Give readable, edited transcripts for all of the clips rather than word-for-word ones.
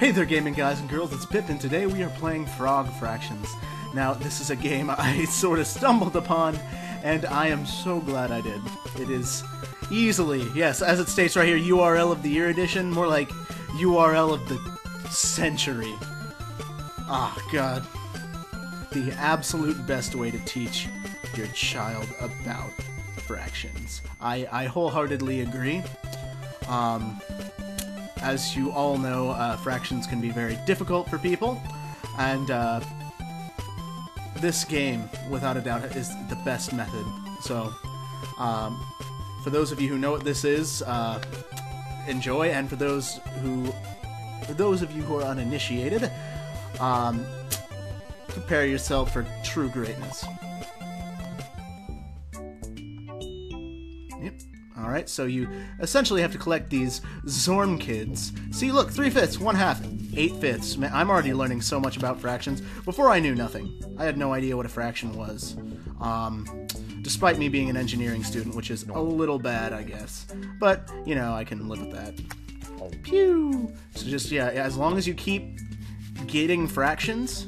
Hey there, gaming guys and girls, it's Pip, and today we are playing Frog Fractions. Now, this is a game I sort of stumbled upon, and I am so glad I did. It is easily, yes, as it states right here, URL of the Year edition, more like URL of the century. Ah, God. The absolute best way to teach your child about fractions. I wholeheartedly agree. As you all know, fractions can be very difficult for people, and this game, without a doubt, is the best method. So, for those of you who know what this is, enjoy, and for those of you who are uninitiated, prepare yourself for true greatness. Yep. Alright, so you essentially have to collect these Zorm kids. See, look, 3/5, 1/2, 8/5. Man, I'm already learning so much about fractions. Before I knew nothing. I had no idea what a fraction was. Despite me being an engineering student, which is a little bad, I guess. But, you know, I can live with that. Pew! So just, yeah, as long as you keep getting fractions,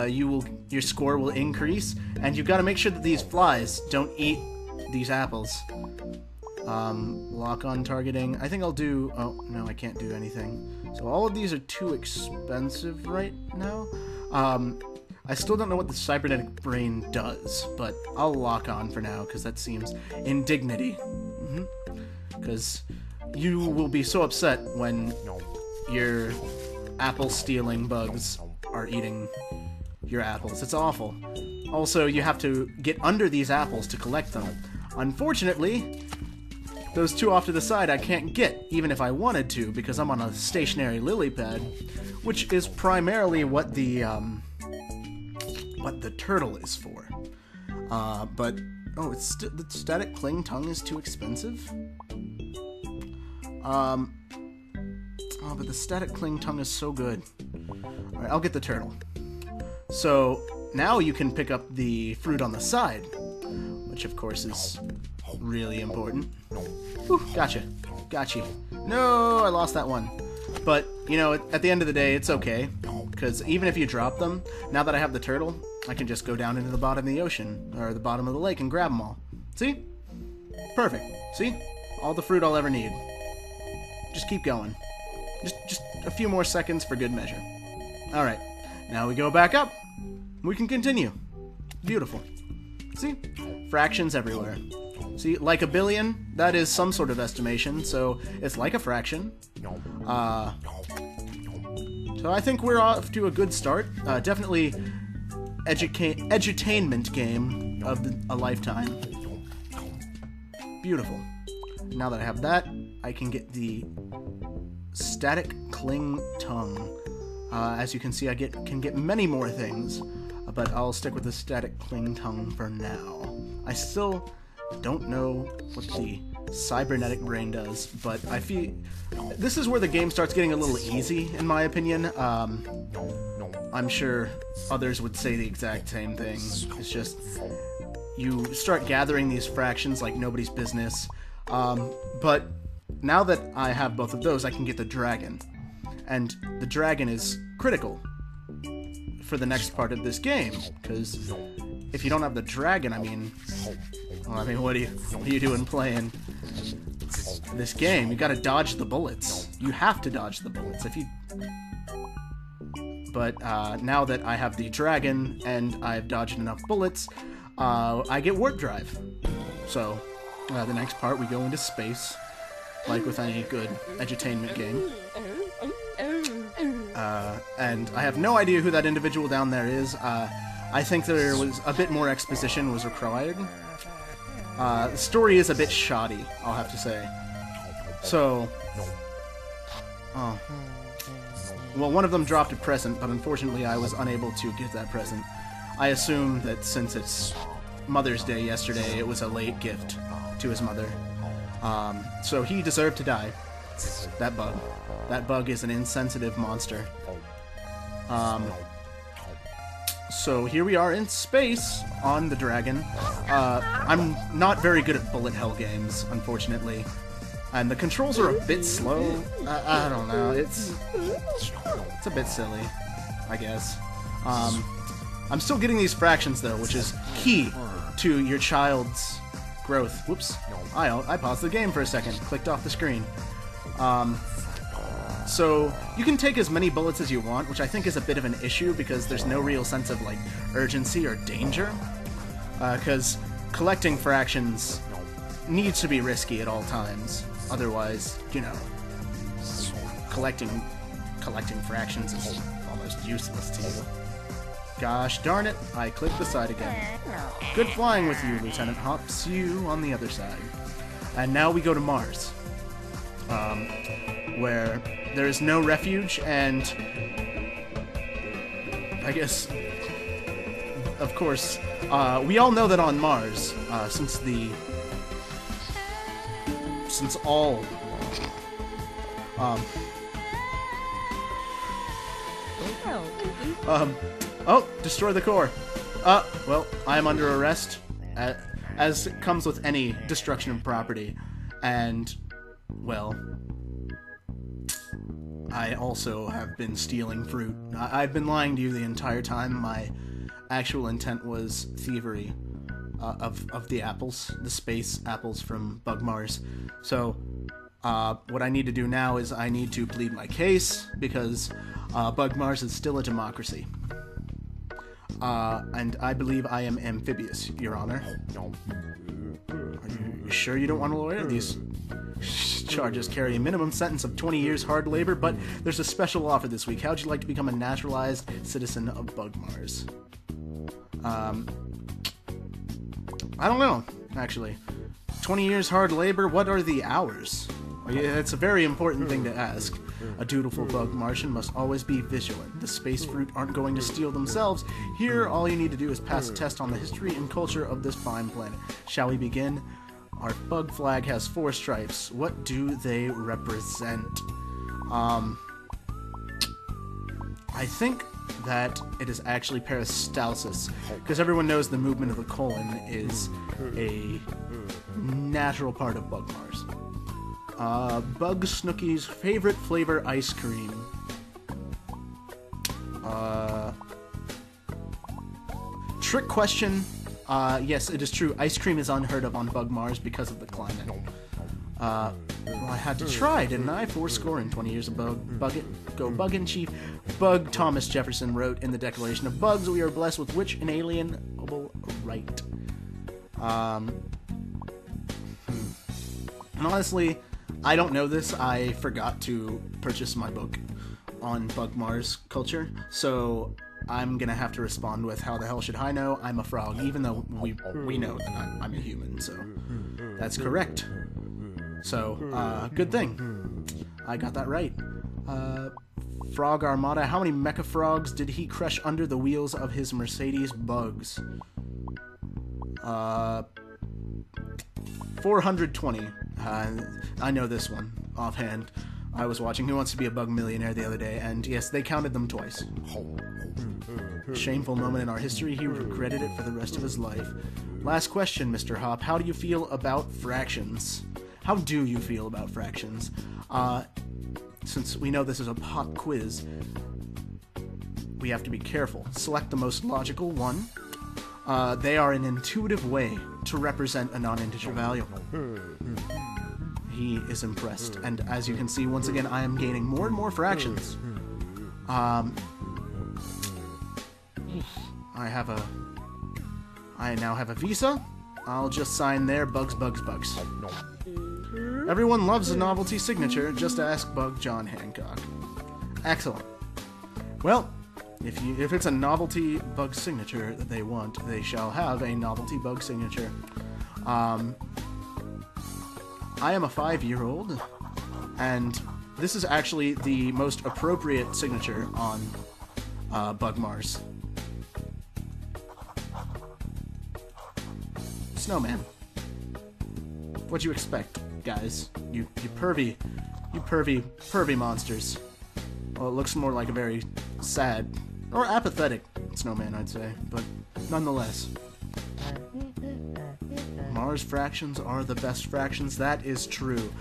your score will increase, and you've got to make sure that these flies don't eat these apples. Lock on targeting. I think I'll do... Oh, no, I can't do anything. So all of these are too expensive right now. I still don't know what the cybernetic brain does, but I'll lock on for now, because that seems indignity. Because you will be so upset when your apple-stealing bugs are eating your apples. It's awful. Also, you have to get under these apples to collect them. Unfortunately, those two off to the side I can't get, even if I wanted to, because I'm on a stationary lily pad, which is primarily what the turtle is for. But, oh, the static cling tongue is too expensive? Oh, but the static cling tongue is so good. Alright, I'll get the turtle. So, now you can pick up the fruit on the side, which of course is really important. Whew, gotcha. Got you. No, I lost that one. But, you know, at the end of the day, it's okay. Because even if you drop them, now that I have the turtle, I can just go down into the bottom of the ocean, or the bottom of the lake, and grab them all. See? Perfect. See? All the fruit I'll ever need. Just keep going. Just a few more seconds for good measure. Alright. Now we go back up. We can continue. Beautiful. See? Fractions everywhere. See, like a billion, that is some sort of estimation, so it's like a fraction. So I think we're off to a good start. Definitely edutainment game of a lifetime. Beautiful. Now that I have that, I can get the static cling tongue. As you can see, I can get many more things, but I'll stick with the static cling tongue for now. I still don't know what the cybernetic brain does, but I feel this is where the game starts getting a little easy, in my opinion. I'm sure others would say the exact same thing. It's just you start gathering these fractions like nobody's business. But now that I have both of those, I can get the dragon. And the dragon is critical for the next part of this game, because if you don't have the dragon, I mean, what are you doing playing this game? You gotta dodge the bullets. You have to dodge the bullets. But now that I have the dragon and I've dodged enough bullets, I get warp drive. So the next part we go into space, like with any good edutainment game. And I have no idea who that individual down there is. I think there was a bit more exposition was required. The story is a bit shoddy, I'll have to say. So, oh. Well, one of them dropped a present, but unfortunately I was unable to get that present. I assume that since it's Mother's Day yesterday, it was a late gift to his mother. So he deserved to die. That bug. That bug is an insensitive monster. So here we are in space on the dragon. I'm not very good at bullet hell games, unfortunately. And the controls are a bit slow. I don't know. It's a bit silly, I guess. I'm still getting these fractions though, which is key to your child's growth. Whoops. I paused the game for a second. Clicked off the screen. So you can take as many bullets as you want, which I think is a bit of an issue because there's no real sense of like urgency or danger. Because collecting fractions needs to be risky at all times. Otherwise, you know, collecting fractions is almost useless to you. Gosh darn it, I clicked the side again. Good flying with you, Lieutenant Hop. See you on the other side. And now we go to Mars, where there is no refuge, and I guess, of course, we all know that on Mars, since all oh, destroy the core. Well, I am under arrest, as it comes with any destruction of property, and, well, I also have been stealing fruit. I've been lying to you the entire time. My actual intent was thievery of the apples, the space apples from Bug Mars. So, what I need to do now is I need to plead my case, because Bug Mars is still a democracy. And I believe I am amphibious, Your Honor. Are you sure you don't want a lawyer? These charges carry a minimum sentence of 20 years hard labor, but there's a special offer this week. How'd you like to become a naturalized citizen of Bug Mars? I don't know, actually. 20 years hard labor, what are the hours? Yeah, it's a very important thing to ask. A dutiful bug Martian must always be vigilant. The space fruit aren't going to steal themselves. Here, all you need to do is pass a test on the history and culture of this fine planet. Shall we begin? Our bug flag has 4 stripes. What do they represent? I think that it is actually peristalsis, because everyone knows the movement of the colon is a natural part of Bug Mars. Bug Snooky's favorite flavor ice cream. Trick question. Yes, it is true. Ice cream is unheard of on Bug Mars because of the climate. Well, I had to try, didn't I? 4 score and 20 years of go buggin', Chief. Bug Thomas Jefferson wrote in the Declaration of Bugs, we are blessed with which inalienable right. And honestly, I don't know this. I forgot to purchase my book on Bug Mars culture, so I'm gonna have to respond with, how the hell should I know? I'm a frog, even though we know that I'm a human, so that's correct. So, good thing. I got that right. Frog Armada, how many mecha frogs did he crush under the wheels of his Mercedes Bugs? 420. I know this one offhand. I was watching Who Wants to Be a Bug Millionaire the other day, and yes, they counted them twice. Shameful moment in our history, he regretted it for the rest of his life. Last question, Mr. Hop. How do you feel about fractions? How do you feel about fractions? Since we know this is a pop quiz, we have to be careful. Select the most logical one. They are an intuitive way to represent a non-integer value. He is impressed, and as you can see, once again, I am gaining more and more fractions. I now have a visa. I'll just sign there, bugs, bugs, bugs. Everyone loves a novelty signature, just ask Bug John Hancock. Excellent. Well, if it's a novelty bug signature that they want, they shall have a novelty bug signature. I am a 5-year-old, and this is actually the most appropriate signature on Bug Mars. Snowman. What'd you expect, guys? You pervy monsters. Well, it looks more like a very sad, or apathetic snowman, I'd say, but nonetheless. Mars fractions are the best fractions, that is true.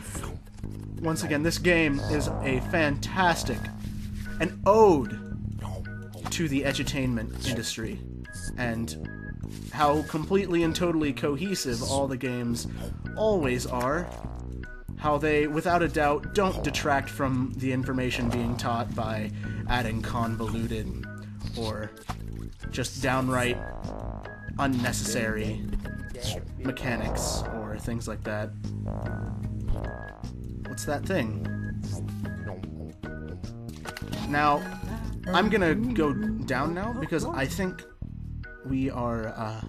once again, this game is a fantastic, an ode to the edutainment industry, and how completely and totally cohesive all the games always are. How they, without a doubt, don't detract from the information being taught by adding convoluted or just downright unnecessary mechanics or things like that. What's that thing? Now, I'm gonna go down now because I think we are,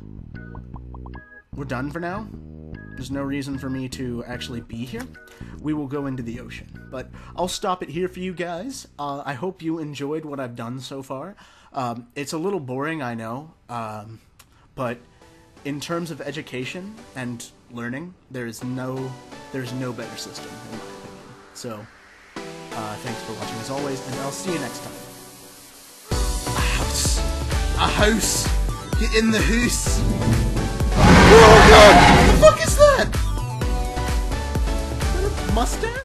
we're done for now. There's no reason for me to actually be here. We will go into the ocean. But I'll stop it here for you guys. I hope you enjoyed what I've done so far. It's a little boring, I know. But in terms of education and learning, there's no better system, in my opinion. So, thanks for watching as always, and I'll see you next time. A house! A house! Get in the house! Oh god! What the fuck is that? Is that a Mustang?